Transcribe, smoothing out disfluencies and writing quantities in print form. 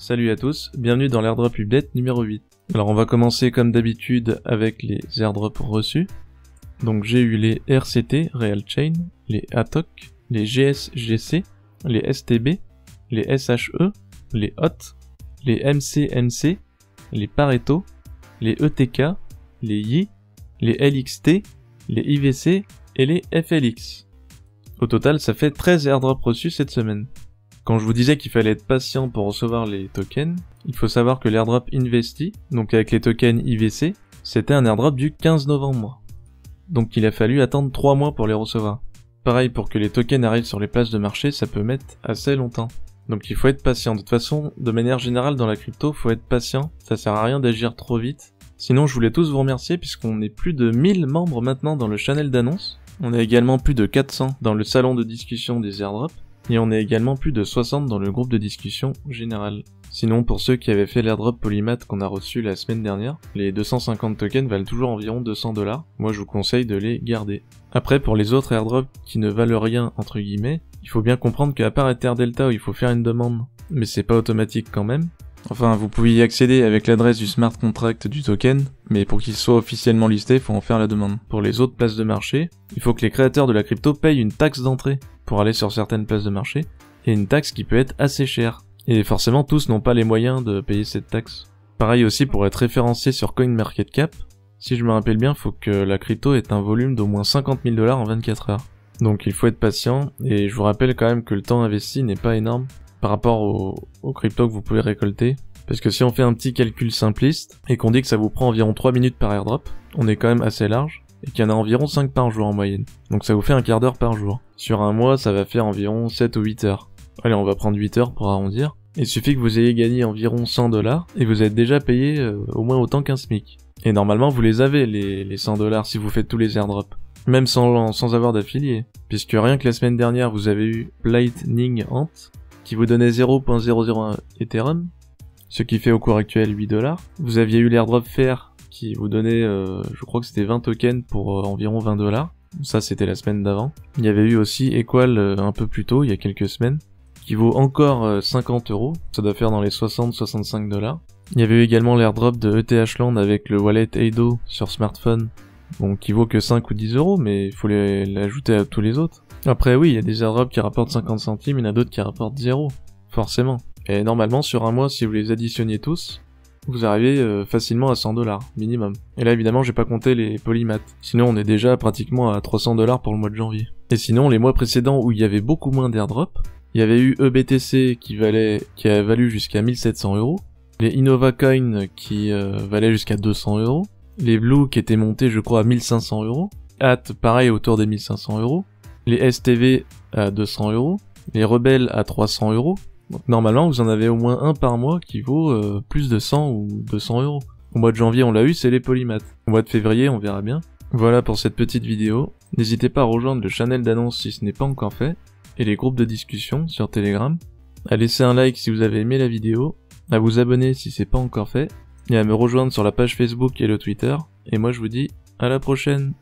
Salut à tous, bienvenue dans l'airdrop update numéro 8. Alors on va commencer comme d'habitude avec les airdrops reçus. Donc j'ai eu les RCT, Real Chain, les ATOC, les GSGC, les STB, les SHE, les HOT, les MCMC, les Pareto, les ETK, les YI, les LXT, les IVC et les FLX. Au total, ça fait 13 airdrops reçus cette semaine. Quand je vous disais qu'il fallait être patient pour recevoir les tokens, il faut savoir que l'airdrop Investi, donc avec les tokens IVC, c'était un airdrop du 15 novembre. Donc il a fallu attendre 3 mois pour les recevoir. Pareil, pour que les tokens arrivent sur les places de marché, ça peut mettre assez longtemps. Donc il faut être patient. De toute façon, de manière générale dans la crypto, faut être patient. Ça sert à rien d'agir trop vite. Sinon, je voulais tous vous remercier puisqu'on est plus de 1000 membres maintenant dans le channel d'annonce. On est également plus de 400 dans le salon de discussion des airdrops. Et on est également plus de 60 dans le groupe de discussion général. Sinon, pour ceux qui avaient fait l'airdrop Polymath qu'on a reçu la semaine dernière, les 250 tokens valent toujours environ 200$. Moi, je vous conseille de les garder. Après, pour les autres airdrops qui ne valent rien, entre guillemets, il faut bien comprendre qu'à part EtherDelta où il faut faire une demande, mais c'est pas automatique quand même. Enfin, vous pouvez y accéder avec l'adresse du smart contract du token, mais pour qu'il soit officiellement listé, il faut en faire la demande. Pour les autres places de marché, il faut que les créateurs de la crypto payent une taxe d'entrée pour aller sur certaines places de marché, et une taxe qui peut être assez chère. Et forcément, tous n'ont pas les moyens de payer cette taxe. Pareil aussi pour être référencié sur CoinMarketCap, si je me rappelle bien, faut que la crypto ait un volume d'au moins 50 000$ en 24 heures. Donc il faut être patient, et je vous rappelle quand même que le temps investi n'est pas énorme par rapport aux cryptos que vous pouvez récolter. Parce que si on fait un petit calcul simpliste, et qu'on dit que ça vous prend environ 3 minutes par airdrop, on est quand même assez large, et qu'il y en a environ 5 par jour en moyenne. Donc ça vous fait un quart d'heure par jour. Sur un mois, ça va faire environ 7 ou 8 heures. Allez, on va prendre 8 heures pour arrondir. Il suffit que vous ayez gagné environ 100$, et vous êtes déjà payé au moins autant qu'un SMIC. Et normalement, vous les avez, les 100$ si vous faites tous les airdrops. Même sans avoir d'affilié. Puisque rien que la semaine dernière, vous avez eu Lightning Ant, qui vous donnait 0.001 Ethereum, ce qui fait au cours actuel 8$. Vous aviez eu l'airdrop Fair, qui vous donnait, je crois que c'était 20 tokens pour environ 20$. Ça, c'était la semaine d'avant. Il y avait eu aussi Equal un peu plus tôt, il y a quelques semaines, qui vaut encore 50€. Ça doit faire dans les 60-65$. Il y avait eu également l'airdrop de ETHLand avec le wallet Eido sur smartphone, bon, qui vaut que 5 ou 10€, mais il faut l'ajouter à tous les autres. Après oui, il y a des airdrops qui rapportent 50 centimes, il y en a d'autres qui rapportent 0, forcément. Et normalement, sur un mois, si vous les additionniez tous, vous arrivez facilement à 100$ minimum. Et là, évidemment, j'ai pas compté les Polymath. Sinon, on est déjà pratiquement à 300$ pour le mois de janvier. Et sinon, les mois précédents où il y avait beaucoup moins d'airdrops, il y avait eu EBTC qui a valu jusqu'à 1700€, les InnovaCoin qui valaient jusqu'à 200€, les Blue qui étaient montés, je crois, à 1500€, HAT, pareil, autour des 1500€, les STV à 200€, les Rebelles à 300€. Donc normalement, vous en avez au moins un par mois qui vaut plus de 100 ou 200€. Au mois de janvier, on l'a eu, c'est les Polymath. Au mois de février, on verra bien. Voilà pour cette petite vidéo. N'hésitez pas à rejoindre le channel d'annonce si ce n'est pas encore fait, et les groupes de discussion sur Telegram, à laisser un like si vous avez aimé la vidéo, à vous abonner si c'est pas encore fait, et à me rejoindre sur la page Facebook et le Twitter. Et moi je vous dis à la prochaine.